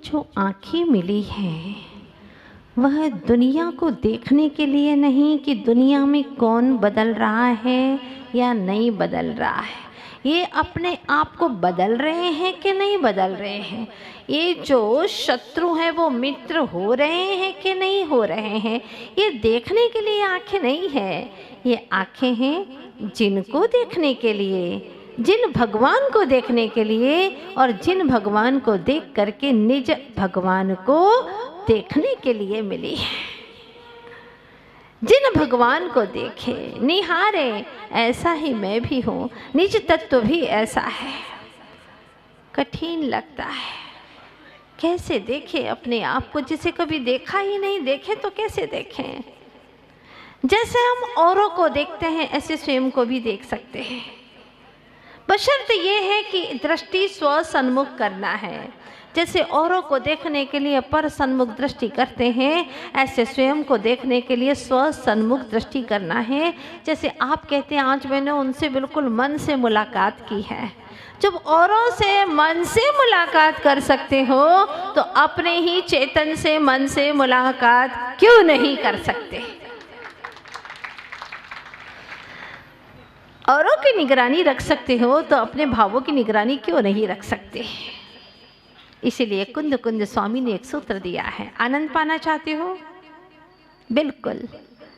जो आँखें मिली हैं वह दुनिया को देखने के लिए नहीं कि दुनिया में कौन बदल रहा है या नहीं बदल रहा है, ये अपने आप को बदल रहे हैं कि नहीं बदल रहे हैं, ये जो शत्रु हैं वो मित्र हो रहे हैं कि नहीं हो रहे हैं, ये देखने के लिए आँखें नहीं है। ये आँखें हैं जिनको देखने के लिए, जिन भगवान को देखने के लिए और जिन भगवान को देख करके निज भगवान को देखने के लिए मिली है। जिन भगवान को देखे निहारे, ऐसा ही मैं भी हूँ, निज तत्व भी ऐसा है। कठिन लगता है, कैसे देखे अपने आप को, जिसे कभी देखा ही नहीं, देखे तो कैसे देखें। जैसे हम औरों को देखते हैं ऐसे स्वयं को भी देख सकते हैं, बशर्ते ये है कि दृष्टि स्व सन्मुख करना है। जैसे औरों को देखने के लिए पर सन्मुख दृष्टि करते हैं, ऐसे स्वयं को देखने के लिए स्व सन्मुख दृष्टि करना है। जैसे आप कहते हैं आज मैंने उनसे बिल्कुल मन से मुलाकात की है। जब औरों से मन से मुलाकात कर सकते हो तो अपने ही चेतन से मन से मुलाकात क्यों नहीं कर सकते। औरों की निगरानी रख सकते हो तो अपने भावों की निगरानी क्यों नहीं रख सकते। इसीलिए कुंद कुंद स्वामी ने एक सूत्र दिया है, आनंद पाना चाहते हो, बिल्कुल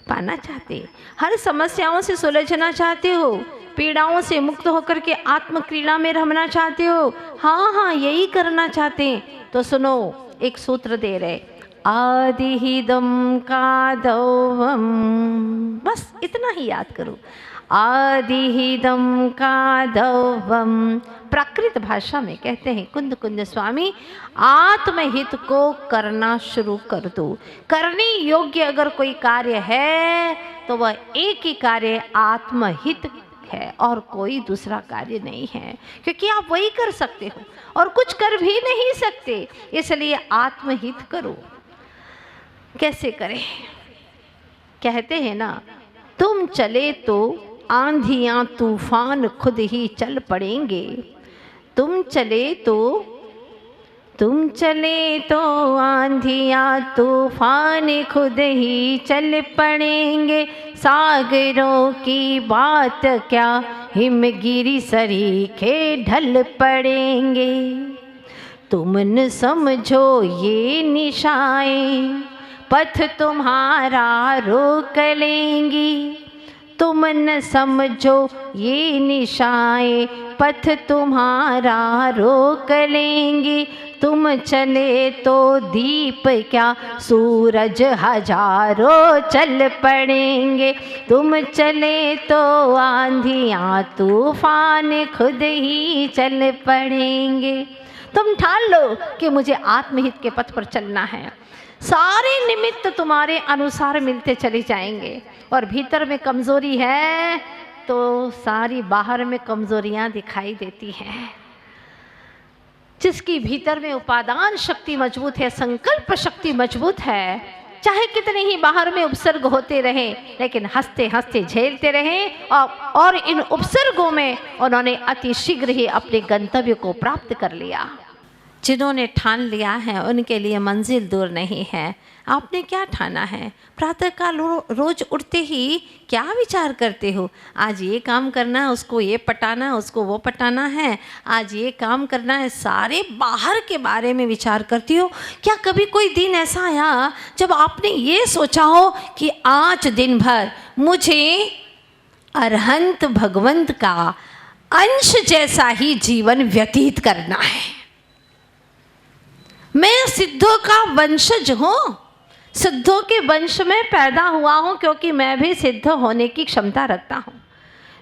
पाना चाहते, हर समस्याओं से सुलझना चाहते हो, पीड़ाओं से मुक्त होकर के आत्म क्रीड़ा में रहना चाहते हो, हाँ हाँ यही करना चाहते हैं तो सुनो, एक सूत्र दे रहे, आदिहिदं कादवम, बस इतना ही याद करो, आदिहिदं कादवम। प्राकृत भाषा में कहते हैं कुंद कुंद स्वामी, आत्महित को करना शुरू कर दो। करने योग्य अगर कोई कार्य है तो वह एक ही कार्य आत्महित है और कोई दूसरा कार्य नहीं है, क्योंकि आप वही कर सकते हो और कुछ कर भी नहीं सकते, इसलिए आत्महित करो। कैसे करें, कहते हैं ना, तुम चले तो आंधियां तूफान खुद ही चल पड़ेंगे, तुम चले तो आंधियां तूफान खुद ही चल पड़ेंगे, सागरों की बात क्या हिमगिरी सरीखे ढल पड़ेंगे, तुम न समझो ये निशाएं पथ तुम्हारा रोक लेंगी, तुम न समझो ये निशाएं पथ तुम्हारा रोक लेंगी, तुम चले तो दीप क्या सूरज हजारों चल पड़ेंगे, तुम चले तो आंधियां तूफान खुद ही चल पड़ेंगे। तुम ठान लो कि मुझे आत्महित के पथ पर चलना है, सारे निमित्त तुम्हारे अनुसार मिलते चले जाएंगे, और भीतर में कमज़ोरी है तो सारी बाहर में कमज़ोरियाँ दिखाई देती हैं। जिसकी भीतर में उपादान शक्ति मजबूत है, संकल्प शक्ति मजबूत है, चाहे कितने ही बाहर में उपसर्ग होते रहे लेकिन हंसते हंसते झेलते रहे, और इन उपसर्गों में उन्होंने अति शीघ्र ही अपने गंतव्य को प्राप्त कर लिया। जिन्होंने ठान लिया है उनके लिए मंजिल दूर नहीं है। आपने क्या ठाना है? प्रातःकाल रोज उठते ही क्या विचार करते हो? आज ये काम करना है, उसको ये पटाना है, उसको वो पटाना है, आज ये काम करना है, सारे बाहर के बारे में विचार करती हो। क्या कभी कोई दिन ऐसा आया जब आपने ये सोचा हो कि आज दिन भर मुझे अरहंत भगवंत का अंश जैसा ही जीवन व्यतीत करना है? मैं सिद्धों का वंशज हूँ, सिद्धों के वंश में पैदा हुआ हूँ, क्योंकि मैं भी सिद्ध होने की क्षमता रखता हूँ।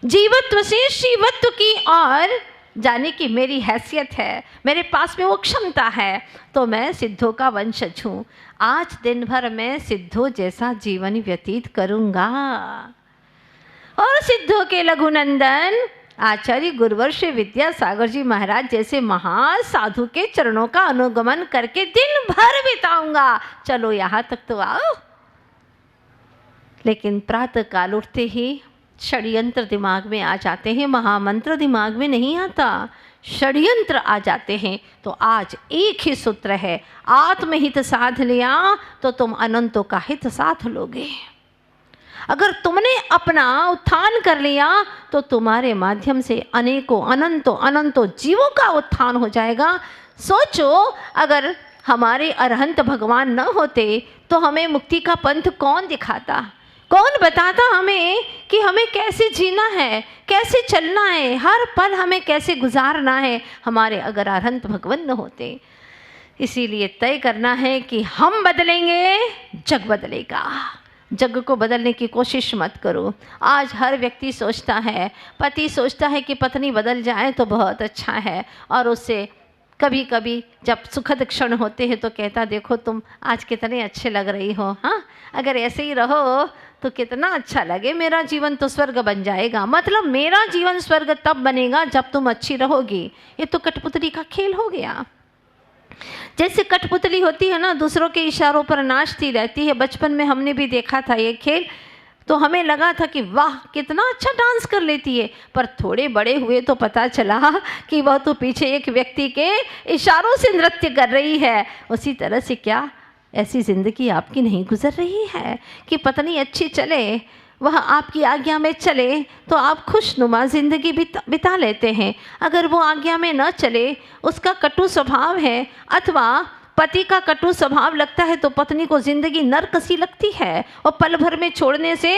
जीवत्व से शिवत्व की ओर जाने की मेरी हैसियत है, मेरे पास में वो क्षमता है, तो मैं सिद्धों का वंशज हूँ। आज दिन भर मैं सिद्धों जैसा जीवन व्यतीत करूँगा। और सिद्धों के लघुनंदन आचार्य गुरुवर्ष विद्यासागर जी महाराज जैसे महान साधु के चरणों का अनुगमन करके दिन भर बिताऊंगा। चलो यहाँ तक तो आओ। लेकिन प्रातः काल उठते ही षड्यंत्र दिमाग में आ जाते हैं, महामंत्र दिमाग में नहीं आता। षड्यंत्र आ जाते हैं। तो आज एक ही सूत्र है, आत्महित साध लिया तो तुम अनंतों का हित साध लोगे। अगर तुमने अपना उत्थान कर लिया तो तुम्हारे माध्यम से अनेकों अनंतों अनंतों जीवों का उत्थान हो जाएगा। सोचो, अगर हमारे अरहंत भगवान न होते तो हमें मुक्ति का पंथ कौन दिखाता, कौन बताता हमें कि हमें कैसे जीना है, कैसे चलना है, हर पल हमें कैसे गुजारना है, हमारे अगर अरहंत भगवान न होते। इसीलिए तय करना है कि हम बदलेंगे, जग बदलेगा। जग को बदलने की कोशिश मत करो। आज हर व्यक्ति सोचता है, पति सोचता है कि पत्नी बदल जाए तो बहुत अच्छा है, और उससे कभी कभी जब सुखद क्षण होते हैं तो कहता, देखो तुम आज कितने अच्छे लग रही हो, हाँ अगर ऐसे ही रहो तो कितना अच्छा लगे, मेरा जीवन तो स्वर्ग बन जाएगा। मतलब मेरा जीवन स्वर्ग तब बनेगा जब तुम अच्छी रहोगी। ये तो कठपुतली का खेल हो गया। जैसे कठपुतली होती है ना, दूसरों के इशारों पर नाचती रहती है। बचपन में हमने भी देखा था ये खेल, तो हमें लगा था कि वाह कितना अच्छा डांस कर लेती है, पर थोड़े बड़े हुए तो पता चला कि वह तो पीछे एक व्यक्ति के इशारों से नृत्य कर रही है। उसी तरह से क्या ऐसी ज़िंदगी आपकी नहीं गुजर रही है कि पत्नी अच्छी चले, वह आपकी आज्ञा में चले तो आप खुशनुमा ज़िंदगी बिता लेते हैं। अगर वो आज्ञा में न चले, उसका कटु स्वभाव है अथवा पति का कटु स्वभाव लगता है, तो पत्नी को ज़िंदगी नर्क सी लगती है और पल भर में छोड़ने से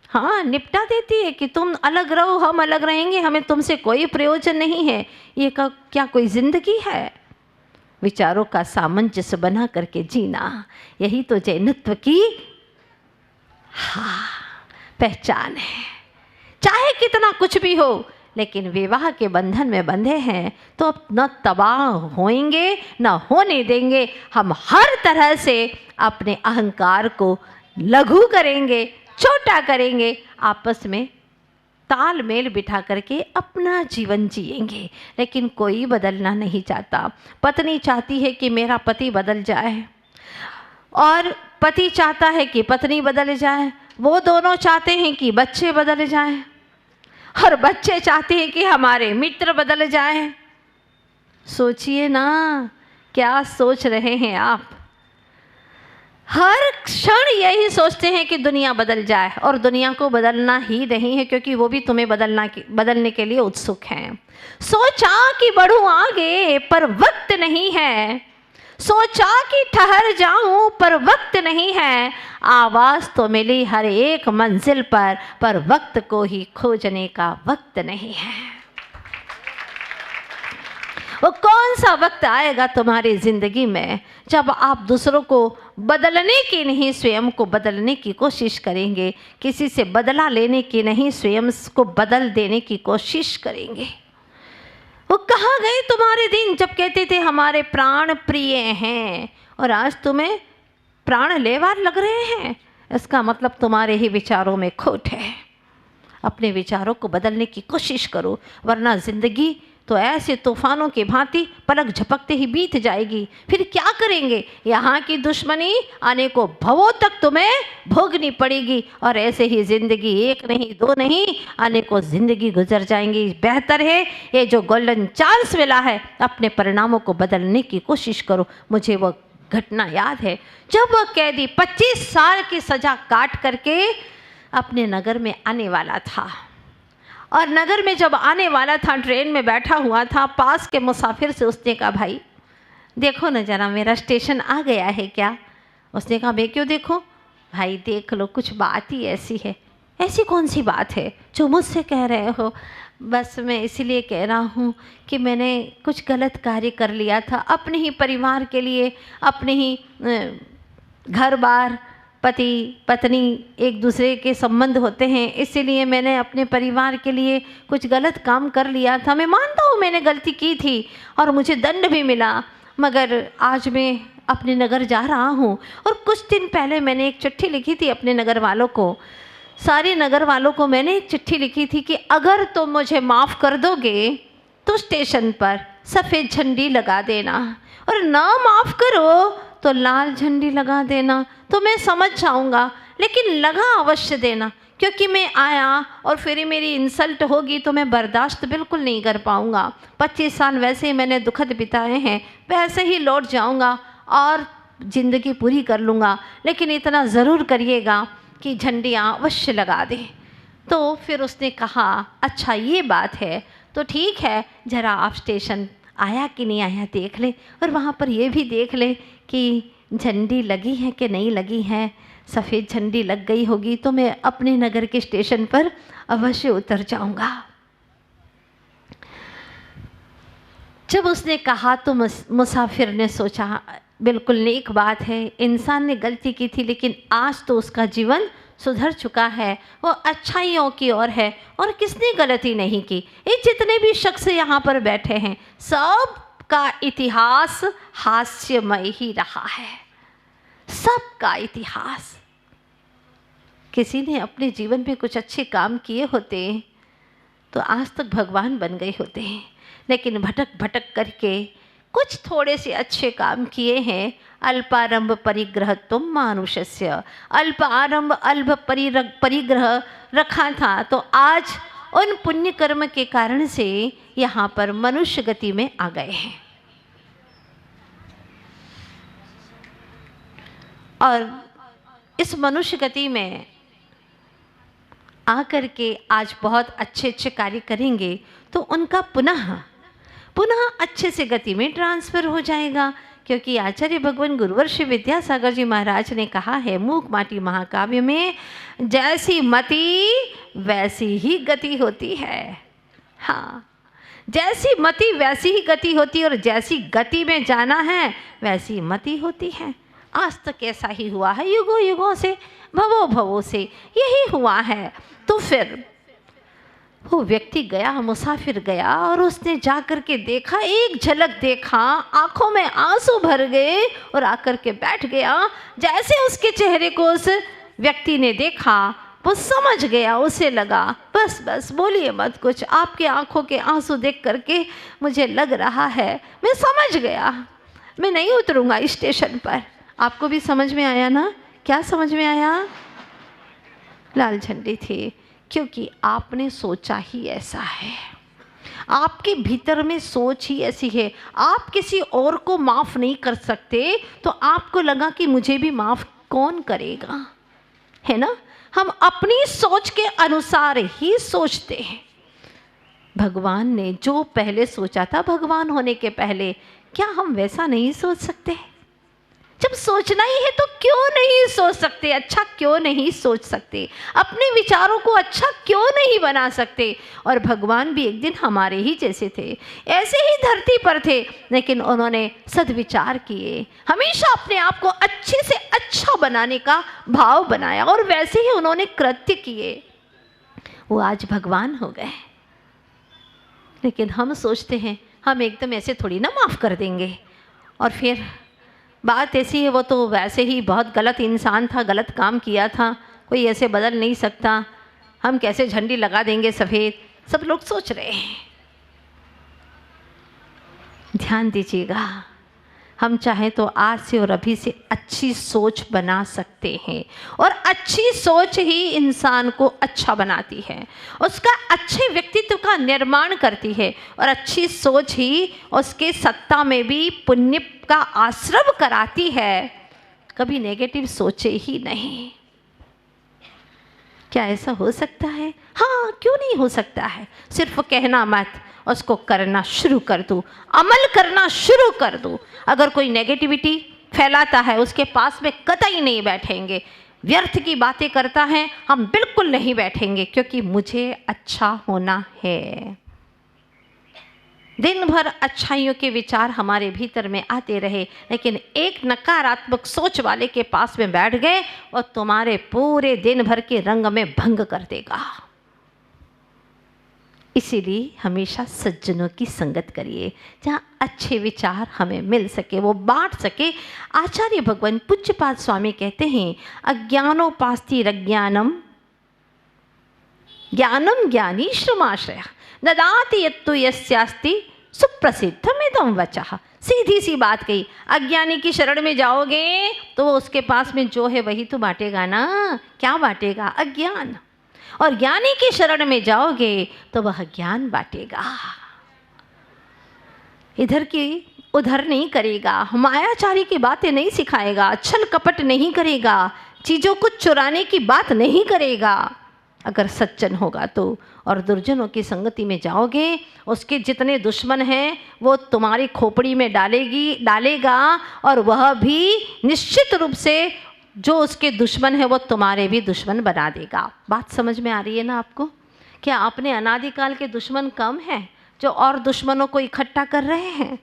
हाँ निपटा देती है कि तुम अलग रहो, हम अलग रहेंगे, हमें तुमसे कोई प्रयोजन नहीं है। ये क्या कोई ज़िंदगी है? विचारों का सामंजस्य बना करके जीना, यही तो जैनत्व की पहचान है। चाहे कितना कुछ भी हो, लेकिन विवाह के बंधन में बंधे हैं तो न तबाह होएंगे न होने देंगे। हम हर तरह से अपने अहंकार को लघु करेंगे, छोटा करेंगे, आपस में तालमेल बिठा करके अपना जीवन जिएंगे। लेकिन कोई बदलना नहीं चाहता। पत्नी चाहती है कि मेरा पति बदल जाए और पति चाहता है कि पत्नी बदल जाए। वो दोनों चाहते हैं कि बच्चे बदल जाएं और बच्चे चाहते हैं कि हमारे मित्र बदल जाएं। सोचिए ना, क्या सोच रहे हैं आप? हर क्षण यही सोचते हैं कि दुनिया बदल जाए, और दुनिया को बदलना ही नहीं है, क्योंकि वो भी तुम्हें बदलने के लिए उत्सुक हैं। सोचा कि बढ़ूं आगे पर वक्त नहीं है, सोचा कि ठहर जाऊं पर वक्त नहीं है। आवाज़ तो मिली हर एक मंजिल पर वक्त को ही खोजने का वक्त नहीं है। वो कौन सा वक्त आएगा तुम्हारी ज़िंदगी में जब आप दूसरों को बदलने की नहीं, स्वयं को बदलने की कोशिश करेंगे। किसी से बदला लेने की नहीं, स्वयं को बदल देने की कोशिश करेंगे। वो कहाँ गए तुम्हारे दिन जब कहते थे हमारे प्राण प्रिय हैं, और आज तुम्हें प्राण लेवार लग रहे हैं? इसका मतलब तुम्हारे ही विचारों में खोट है। अपने विचारों को बदलने की कोशिश करो, वरना ज़िंदगी तो ऐसे तूफानों की भांति पलक झपकते ही बीत जाएगी। फिर क्या करेंगे? यहाँ की दुश्मनी अनेकों भवों तक तुम्हें भोगनी पड़ेगी, और ऐसे ही ज़िंदगी एक नहीं दो नहीं अनेकों ज़िंदगी गुजर जाएंगी। बेहतर है ये जो गोल्डन चांस मिला है, अपने परिणामों को बदलने की कोशिश करो। मुझे वो घटना याद है जब वह कैदी 25 साल की सज़ा काट करके अपने नगर में आने वाला था, और नगर में जब आने वाला था, ट्रेन में बैठा हुआ था, पास के मुसाफिर से उसने कहा, भाई देखो न जरा मेरा स्टेशन आ गया है क्या? उसने कहा, मैं क्यों देखो? भाई देख लो, कुछ बात ही ऐसी है। ऐसी कौन सी बात है जो मुझसे कह रहे हो? बस मैं इसीलिए कह रहा हूँ कि मैंने कुछ गलत कार्य कर लिया था अपने ही परिवार के लिए, अपने ही घर बार, पति पत्नी एक दूसरे के संबंध होते हैं, इसीलिए मैंने अपने परिवार के लिए कुछ गलत काम कर लिया था। मैं मानता हूँ मैंने गलती की थी और मुझे दंड भी मिला, मगर आज मैं अपने नगर जा रहा हूँ। और कुछ दिन पहले मैंने एक चिट्ठी लिखी थी अपने नगर वालों को, सारे नगर वालों को मैंने एक चिट्ठी लिखी थी कि अगर तुम मुझे माफ़ कर दोगे तो स्टेशन पर सफ़ेद झंडी लगा देना, और ना माफ़ करो तो लाल झंडी लगा देना, तो मैं समझ जाऊंगा, लेकिन लगा अवश्य देना, क्योंकि मैं आया और फिर मेरी इंसल्ट होगी तो मैं बर्दाश्त बिल्कुल नहीं कर पाऊँगा। 25 साल वैसे ही मैंने दुखद बिताए हैं, वैसे ही लौट जाऊँगा और ज़िंदगी पूरी कर लूँगा, लेकिन इतना ज़रूर करिएगा कि झंडियाँ अवश्य लगा दें। तो फिर उसने कहा अच्छा ये बात है, तो ठीक है, ज़रा आप स्टेशन आया कि नहीं आया देख लें, और वहाँ पर ये भी देख लें कि झंडी लगी है कि नहीं लगी है। सफ़ेद झंडी लग गई होगी तो मैं अपने नगर के स्टेशन पर अवश्य उतर जाऊँगा। जब उसने कहा तो मुसाफिर ने सोचा बिल्कुल नेक बात है, इंसान ने गलती की थी लेकिन आज तो उसका जीवन सुधर चुका है, वो अच्छाइयों की ओर है और किसने गलती नहीं की। ये जितने भी शख्स यहाँ पर बैठे हैं सब का इतिहास हास्यमय ही रहा है, सबका इतिहास। किसी ने अपने जीवन में कुछ अच्छे काम किए होते तो आज तक भगवान बन गए होते हैं, लेकिन भटक भटक करके कुछ थोड़े से अच्छे काम किए हैं। अल्पारंभ परिग्रह तुम मानुषस्य, अल्प आरंभ अल्प परिग्रह रखा था, तो आज उन पुण्य कर्म के कारण से यहाँ पर मनुष्य गति में आ गए हैं। और इस मनुष्य गति में आकर के आज बहुत अच्छे अच्छे कार्य करेंगे तो उनका पुनः अच्छे से गति में ट्रांसफ़र हो जाएगा, क्योंकि आचार्य भगवान गुरुवर श्री विद्यासागर जी महाराज ने कहा है मूक माटी महाकाव्य में, जैसी मति वैसी ही गति होती है। हाँ, जैसी मति वैसी ही गति होती है, और जैसी गति में जाना है वैसी मति होती है। आज तक ऐसा ही हुआ है, युगों युगों से, भवों भवों से यही हुआ है। तो फिर वो व्यक्ति गया, मुसाफिर गया, और उसने जा कर के देखा, एक झलक देखा, आंखों में आंसू भर गए और आकर के बैठ गया। जैसे उसके चेहरे को उस व्यक्ति ने देखा वो समझ गया, उसे लगा बस बस बोलिए मत कुछ, आपके आंखों के आंसू देख करके मुझे लग रहा है मैं समझ गया, मैं नहीं उतरूँगा स्टेशन पर। आपको भी समझ में आया ना? क्या समझ में आया? लाल झंडी थी, क्योंकि आपने सोचा ही ऐसा है, आपके भीतर में सोच ही ऐसी है। आप किसी और को माफ़ नहीं कर सकते तो आपको लगा कि मुझे भी माफ़ कौन करेगा, है ना? हम अपनी सोच के अनुसार ही सोचते हैं। भगवान ने जो पहले सोचा था, भगवान होने के पहले, क्या हम वैसा नहीं सोच सकते? जब सोचना ही है तो क्यों नहीं सोच सकते? अच्छा क्यों नहीं सोच सकते? अपने विचारों को अच्छा क्यों नहीं बना सकते? और भगवान भी एक दिन हमारे ही जैसे थे, ऐसे ही धरती पर थे, लेकिन उन्होंने सद्विचार किए, हमेशा अपने आप को अच्छे से अच्छा बनाने का भाव बनाया, और वैसे ही उन्होंने कृत्य किए, वो आज भगवान हो गए। लेकिन हम सोचते हैं हम एकदम ऐसे थोड़ी ना माफ़ कर देंगे, और फिर बात ऐसी है, वो तो वैसे ही बहुत गलत इंसान था, गलत काम किया था, कोई ऐसे बदल नहीं सकता, हम कैसे झंडी लगा देंगे सफ़ेद, सब लोग सोच रहे हैं। ध्यान दीजिएगा, हम चाहें तो आज से और अभी से अच्छी सोच बना सकते हैं, और अच्छी सोच ही इंसान को अच्छा बनाती है, उसका अच्छे व्यक्तित्व का निर्माण करती है, और अच्छी सोच ही उसके सत्ता में भी पुण्य का आश्रम कराती है। कभी नेगेटिव सोचे ही नहीं। क्या ऐसा हो सकता है? हाँ, क्यों नहीं हो सकता है? सिर्फ कहना मत, उसको करना शुरू कर दो, अमल करना शुरू कर दो। अगर कोई नेगेटिविटी फैलाता है उसके पास में कतई नहीं बैठेंगे, व्यर्थ की बातें करता है हम बिल्कुल नहीं बैठेंगे, क्योंकि मुझे अच्छा होना है। दिन भर अच्छाइयों के विचार हमारे भीतर में आते रहे, लेकिन एक नकारात्मक सोच वाले के पास में बैठ गए और तुम्हारे पूरे दिन भर के रंग में भंग कर देगा। इसीलिए हमेशा सज्जनों की संगत करिए, जहाँ अच्छे विचार हमें मिल सके, वो बांट सके। आचार्य भगवान पूज्यपाद स्वामी कहते हैं, अज्ञानोपास्ति अज्ञानम ज्ञानम ज्ञानी श्रमाश्रय ददाति यत्तु यस्यास्ति सुप्रसिद्धमिदं वचः। सीधी सी बात कही, अज्ञानी की शरण में जाओगे तो वो उसके पास में जो है वही तो बांटेगा ना। क्या बांटेगा? अज्ञान। और ज्ञानी की शरण में जाओगे तो वह ज्ञान बांटेगा, इधर की उधर नहीं करेगा, मायाचारी की बातें नहीं सिखाएगा, छल कपट नहीं करेगा, चीज़ों को चुराने की बात नहीं करेगा अगर सज्जन होगा तो। और दुर्जनों की संगति में जाओगे, उसके जितने दुश्मन हैं वो तुम्हारी खोपड़ी में डालेगा, और वह भी निश्चित रूप से जो उसके दुश्मन है वो तुम्हारे भी दुश्मन बना देगा। बात समझ में आ रही है ना आपको? क्या अपने अनादिकाल के दुश्मन कम हैं जो और दुश्मनों को इकट्ठा कर रहे हैं?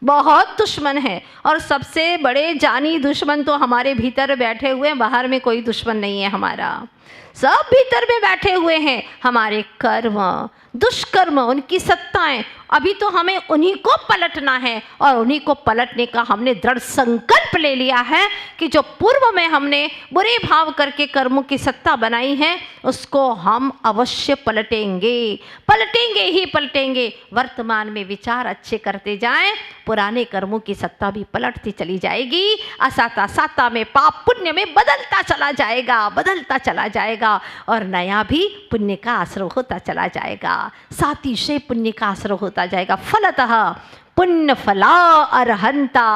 बहुत दुश्मन है, और सबसे बड़े जानी दुश्मन तो हमारे भीतर बैठे हुए हैं, बाहर में कोई दुश्मन नहीं है हमारा, सब भीतर में बैठे हुए हैं। हमारे कर्म, दुष्कर्म, उनकी सत्ताएं, अभी तो हमें उन्हीं को पलटना है, और उन्हीं को पलटने का हमने दृढ़ संकल्प ले लिया है कि जो पूर्व में हमने बुरे भाव करके कर्मों की सत्ता बनाई है उसको हम अवश्य पलटेंगे, पलटेंगे ही पलटेंगे। वर्तमान में विचार अच्छे करते जाएं, पुराने कर्मों की सत्ता भी पलटती चली जाएगी, असाता साता में, पाप पुण्य में बदलता चला जाएगा, बदलता चला जाएगा, और नया भी पुण्य का आश्रय होता चला जाएगा, साथी से पुण्य का आश्रय होता जाएगा। फलतः पुण्य फला अर्हंता।